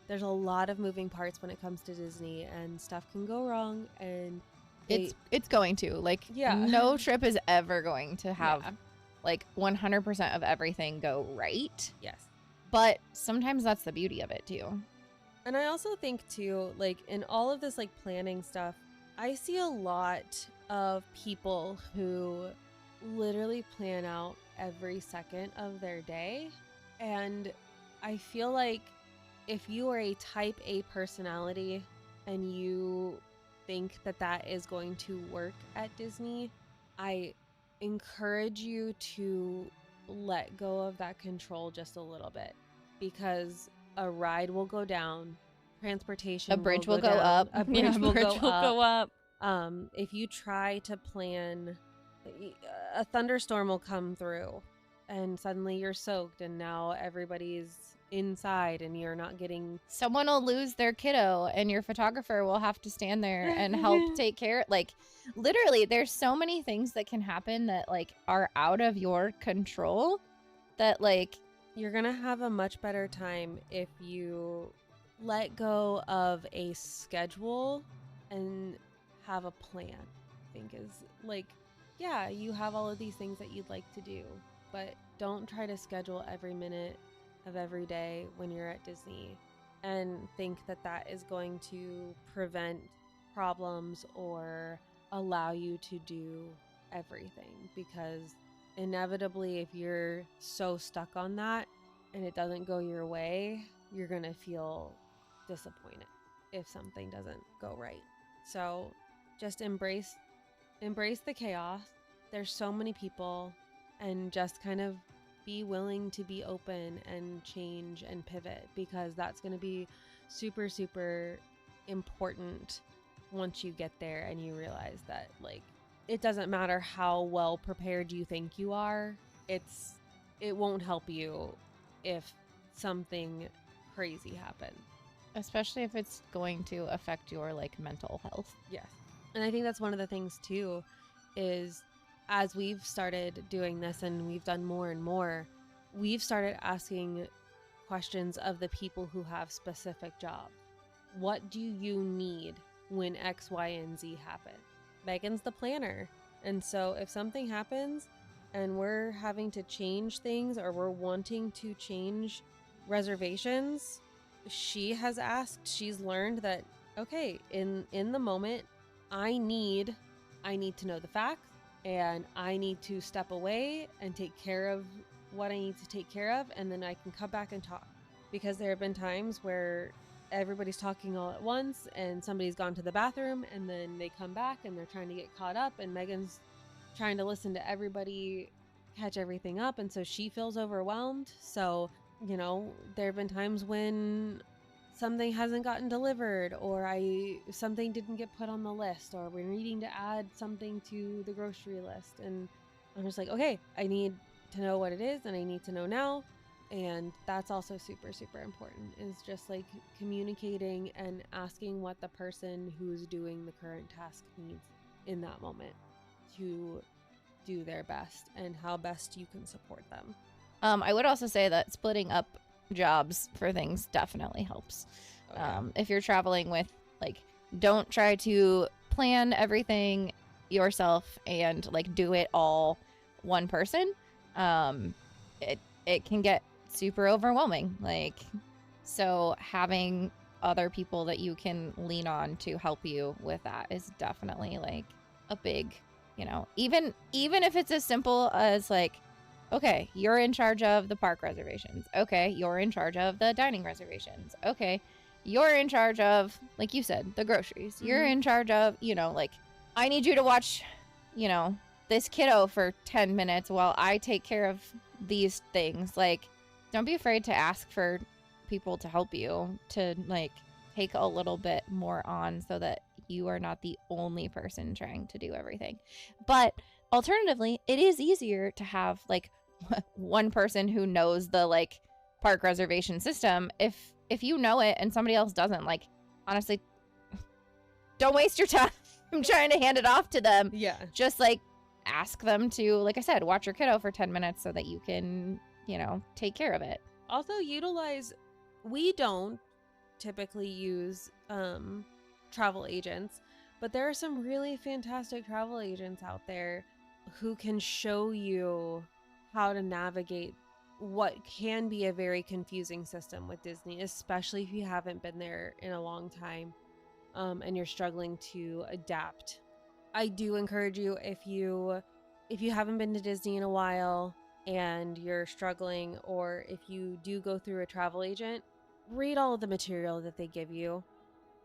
S2: there's a lot of moving parts when it comes to Disney, and stuff can go wrong, and
S3: it's going to, like, no trip is ever going to have like 100% of everything go right.
S2: Yes.
S3: But sometimes that's the beauty of it too.
S2: And I also think too, like, in all of this like planning stuff, I see a lot of people who literally plan out every second of their day. And I feel like if you are a type A personality and you think that is going to work at Disney, I encourage you to let go of that control just a little bit, because a ride will go down, transportation,
S3: a bridge will go
S2: down,
S3: up,
S2: a bridge will
S4: go up.
S2: If you try to plan, a thunderstorm will come through and suddenly you're soaked and now everybody's inside and you're not getting...
S3: Someone will lose their kiddo and your photographer will have to stand there and help take care. Like, literally, there's so many things that can happen that, like, are out of your control that, like...
S2: You're gonna have a much better time if you let go of a schedule and have a plan. I think is like, yeah, you have all of these things that you'd like to do, but don't try to schedule every minute of every day when you're at Disney and think that is going to prevent problems or allow you to do everything, because inevitably, if you're so stuck on that and it doesn't go your way, you're gonna feel disappointed if something doesn't go right. So just embrace the chaos, there's so many people, and just kind of be willing to be open and change and pivot, because that's going to be super, super important once you get there and you realize that, like, it doesn't matter how well prepared you think you are. It won't help you if something crazy happens.
S3: Especially if it's going to affect your like mental health.
S2: Yes. And I think that's one of the things too, is as we've started doing this and we've done more and more, we've started asking questions of the people who have specific jobs. What do you need when X, Y, and Z happen? Megan's the planner. And so if something happens and we're having to change things, or we're wanting to change reservations, she has asked, she's learned that, okay, in the moment, I need to know the facts, and I need to step away and take care of what I need to take care of, and then I can come back and talk. Because there have been times where everybody's talking all at once and somebody's gone to the bathroom, and then they come back and they're trying to get caught up, and Megan's trying to listen to everybody, catch everything up, and so she feels overwhelmed. So, you know, there have been times when something hasn't gotten delivered, or something didn't get put on the list, or we're needing to add something to the grocery list, and I'm just like, okay, I need to know what it is, and I need to know now. And that's also super, super important, is just like communicating and asking what the person who's doing the current task needs in that moment to do their best, and how best you can support them.
S3: I would also say that splitting up jobs for things definitely helps.
S2: Oh, yeah.
S3: If you're traveling with, like, don't try to plan everything yourself and like do it all one person. It can get super overwhelming. Like, so having other people that you can lean on to help you with that is definitely like a big, you know, even if it's as simple as like, okay, you're in charge of the park reservations. Okay, you're in charge of the dining reservations. Okay, you're in charge of, like you said, the groceries. Mm-hmm. You're in charge of, you know, like, I need you to watch, you know, this kiddo for 10 minutes while I take care of these things. Like, don't be afraid to ask for people to help you, to like take a little bit more on, so that you are not the only person trying to do everything. But alternatively, it is easier to have like one person who knows the like park reservation system. If you know it and somebody else doesn't, like, honestly, don't waste your time trying to hand it off to them.
S2: Yeah.
S3: Just like ask them to, like I said, watch your kiddo for 10 minutes so that you can, you know, take care of it.
S2: Also utilize, we don't typically use travel agents, but there are some really fantastic travel agents out there who can show you how to navigate what can be a very confusing system with Disney, especially if you haven't been there in a long time, and you're struggling to adapt. I do encourage you, if you haven't been to Disney in a while and you're struggling, or if you do go through a travel agent, read all of the material that they give you.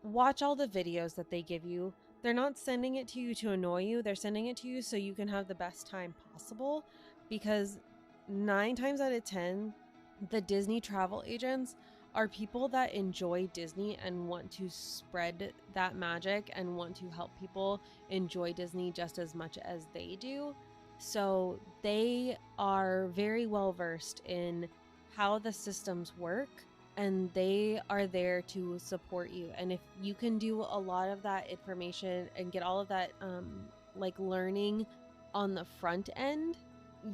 S2: Watch all the videos that they give you. They're not sending it to you to annoy you. They're sending it to you so you can have the best time possible, because 9 times out of 10, the Disney travel agents are people that enjoy Disney and want to spread that magic and want to help people enjoy Disney just as much as they do. So they are very well versed in how the systems work, and they are there to support you. And if you can do a lot of that information and get all of that like learning on the front end,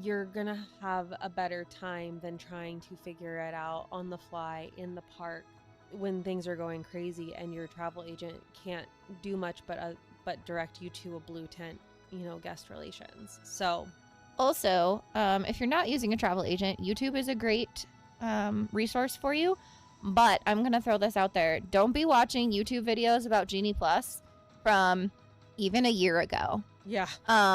S2: you're gonna have a better time than trying to figure it out on the fly in the park when things are going crazy and your travel agent can't do much but direct you to a blue tent, you know, guest relations. So
S3: also, if you're not using a travel agent, YouTube is a great resource for you. But I'm gonna throw this out there: don't be watching YouTube videos about Genie Plus from even a year ago.
S2: Yeah.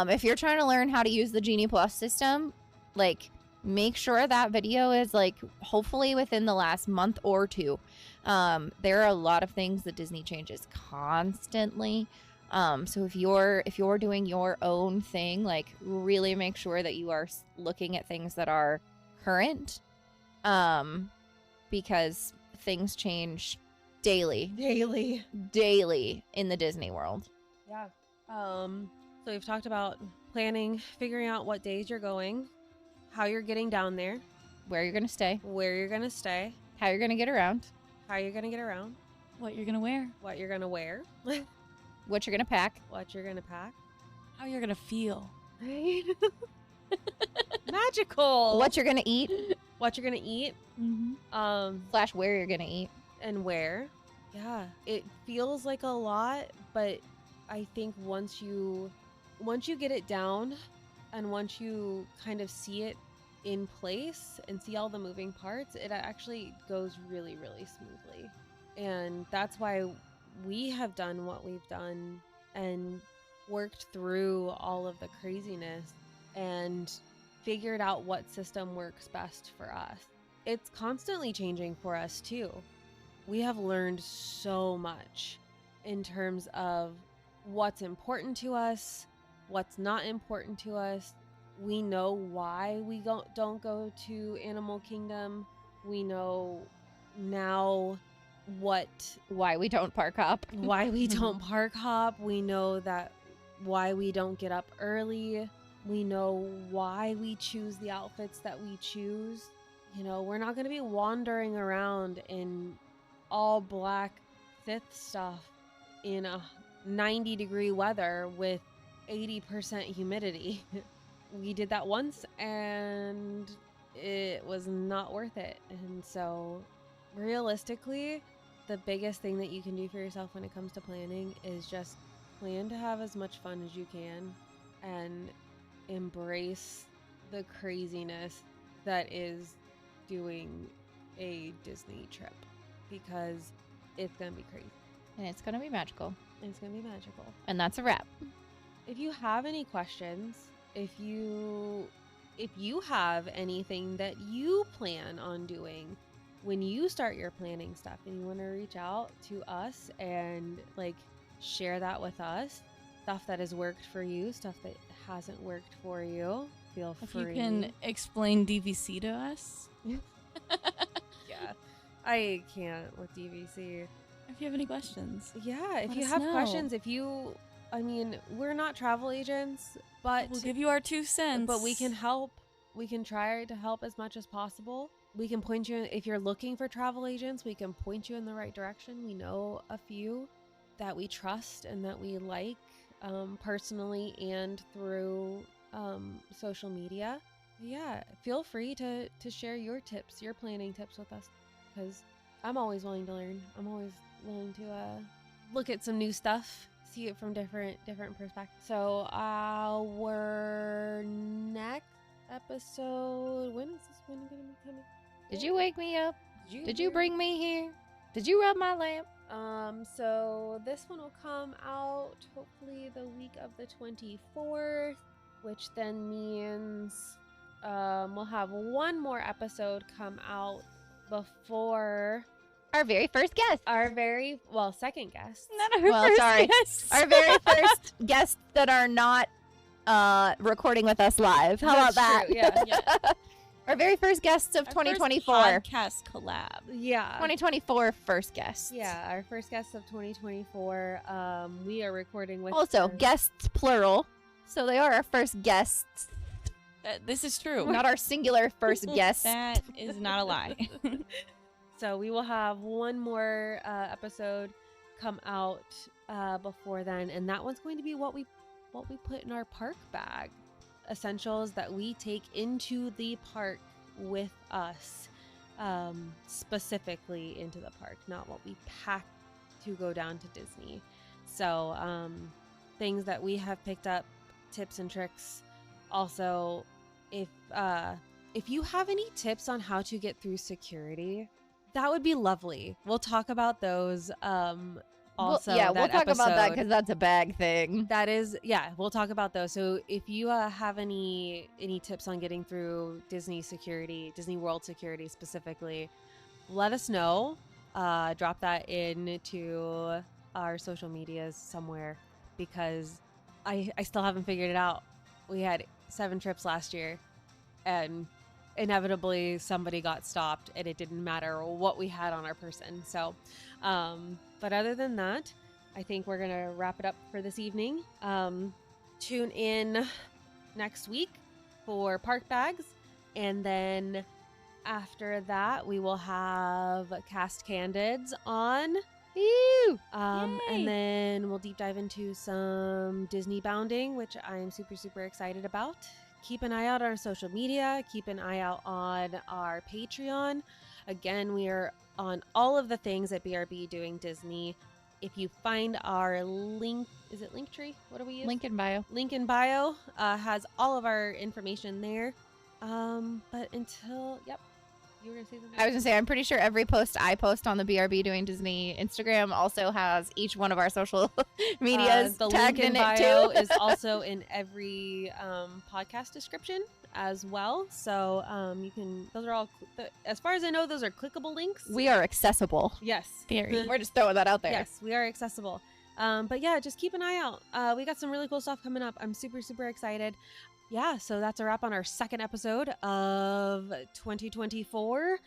S3: If you're trying to learn how to use the Genie Plus system, like, make sure that video is like hopefully within the last month or two. There are a lot of things that Disney changes constantly. So if you're doing your own thing, like really make sure that you are looking at things that are current, because things change daily in the Disney world.
S2: Yeah. So we've talked about planning, figuring out what days you're going, how you're getting down there,
S3: Where you're gonna stay,
S2: where you're gonna stay,
S3: how you're gonna get around,
S2: how you're gonna get around,
S4: What you're gonna wear,
S2: what you're gonna wear,
S3: what you're gonna pack,
S2: what you're gonna pack.
S4: how you're gonna feel.
S2: Right? Magical.
S3: what you're gonna eat,
S2: What you're gonna eat.
S3: / where you're gonna eat.
S2: And where. Yeah. It feels like a lot, but I think once you get it down and once you kind of see it in place and see all the moving parts, it actually goes really, really smoothly. And that's why we have done what we've done and worked through all of the craziness and figured out what system works best for us. It's constantly changing for us too. We have learned so much in terms of what's important to us, what's not important to us. We know why we don't go to Animal Kingdom. We know now
S3: Why we don't park hop.
S2: why we don't park hop. We know that why we don't get up early. We know why we choose the outfits that we choose. You know, we're not going to be wandering around in all black Sith stuff in a 90-degree weather with 80% humidity. We did that once and it was not worth it. And so realistically, the biggest thing that you can do for yourself when it comes to planning is just plan to have as much fun as you can and embrace the craziness that is doing a Disney trip, because it's gonna be crazy
S3: And it's gonna be magical.
S2: and it's gonna be magical.
S3: And that's a wrap.
S2: If you have any questions, if you have anything that you plan on doing when you start your planning stuff and you want to reach out to us and like share that with us, stuff that has worked for you, stuff that hasn't worked for you, feel
S4: If
S2: free.
S4: you can explain DVC to us,
S2: Yeah, I can't with DVC.
S4: if you have any questions,
S2: Yeah, if
S4: Let
S2: you
S4: us
S2: have
S4: know.
S2: questions, I mean, we're not travel agents, but
S4: we'll give you our 2 cents.
S2: But we can help. We can try to help as much as possible. We can point you, if you're looking for travel agents, we can point you in the right direction. We know a few that we trust and that we like, personally and through social media. Yeah, feel free to share your tips, your planning tips with us, because I'm always willing to learn. I'm always willing to look at some new stuff, see it from different perspectives. So our next episode, when is this one gonna be coming?
S3: Did you wake me up? Did you
S2: hear-
S3: bring me here? Did you rub my lamp?
S2: So this one will come out hopefully the week of the 24th, which then means we'll have one more episode come out before
S3: Our very first guest.
S2: our second guest.
S4: Not our
S3: Well,
S4: first
S3: sorry.
S4: guest.
S3: Our very first guests that are not recording with us live. How about
S2: That's
S3: that?
S2: true,
S4: Yeah.
S3: Our very first guests of
S4: Our
S3: 2024.
S4: first podcast collab.
S2: Yeah.
S3: 2024 first guests.
S2: Yeah, our first guest of 2024. We are recording with
S3: Also,
S2: her-
S3: guests plural. So they are our first guests,
S4: This is true.
S3: not our singular first guest.
S4: That is not a lie.
S2: So we will have one more episode come out before then, and that one's going to be what we put in our park bag, essentials that we take into the park with us, specifically into the park, not what we pack to go down to Disney. So things that we have picked up, tips and tricks. Also, if you have any tips on how to get through security, that would be lovely. We'll talk about those. Also,
S3: we'll
S2: that
S3: talk about that
S2: episode.
S3: because that's a bag thing.
S2: That is, yeah, we'll talk about those. So if you have any tips on getting through Disney security, Disney World security specifically, let us know. Drop that into our social medias somewhere. because I still haven't figured it out. We had 7 trips last year, and inevitably somebody got stopped, and it didn't matter what we had on our person. So, but other than that, I think we're gonna wrap it up for this evening. Tune in next week for Park Bags, and then after that we will have Cast Candids on.
S3: Ew.
S2: And
S4: Yay.
S2: then we'll deep dive into some Disney bounding, which I'm super excited about. Keep an eye out on our social media. Keep an eye out on our Patreon. Again, we are on all of the things at BRB doing Disney. If you find our link, is it Linktree? What do we use?
S3: Link in bio.
S2: Link in bio has all of our information there. But until, yep. You were gonna say something?
S3: I was gonna say, I'm pretty sure every post I post on the BRB doing Disney Instagram also has each one of our social medias
S2: the
S3: tagged
S2: link in
S3: in it
S2: bio
S3: too.
S2: is also in every podcast description as well. So you can, those are all, as far as I know, those are clickable links.
S3: We are accessible.
S2: Yes.
S4: Very.
S3: We're just throwing that out there.
S2: Yes, we are accessible. But yeah, just keep an eye out. We got some really cool stuff coming up. I'm super excited. Yeah, so that's a wrap on our second episode of 2024.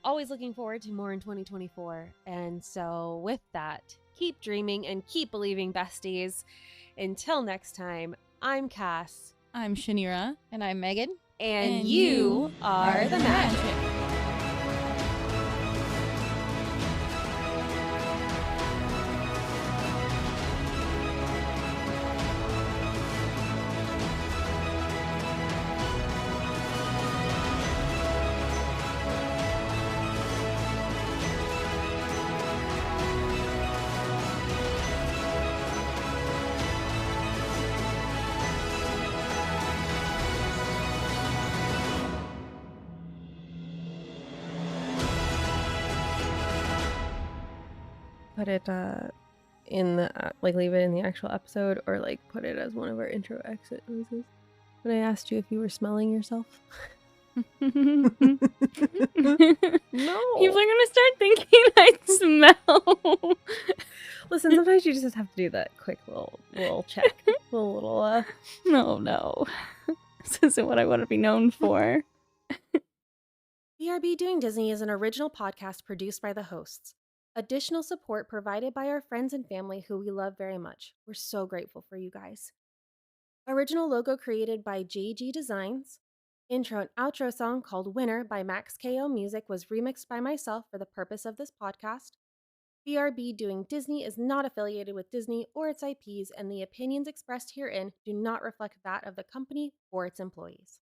S2: Always looking forward to more in 2024. And so with that, keep dreaming and keep believing, besties. Until next time, I'm Cass.
S4: I'm Shanira.
S3: And I'm Megan.
S2: And you are the magic. Put it in the leave it in the actual episode, or put it as one of our intro exit noises. When I asked you if you were smelling yourself.
S4: No.
S2: No.
S4: People are gonna start thinking I smell.
S2: Listen, sometimes you just have to do that quick little check. little
S4: No. This isn't what I want to be known for.
S1: BRB Doing Disney is an original podcast produced by the hosts. Additional support provided by our friends and family who we love very much. We're so grateful for you guys. Original logo created by JG Designs. Intro and outro song called Winner by Max KO Music was remixed by myself for the purpose of this podcast. BRB Doing Disney is not affiliated with Disney or its IPs, and the opinions expressed herein do not reflect that of the company or its employees.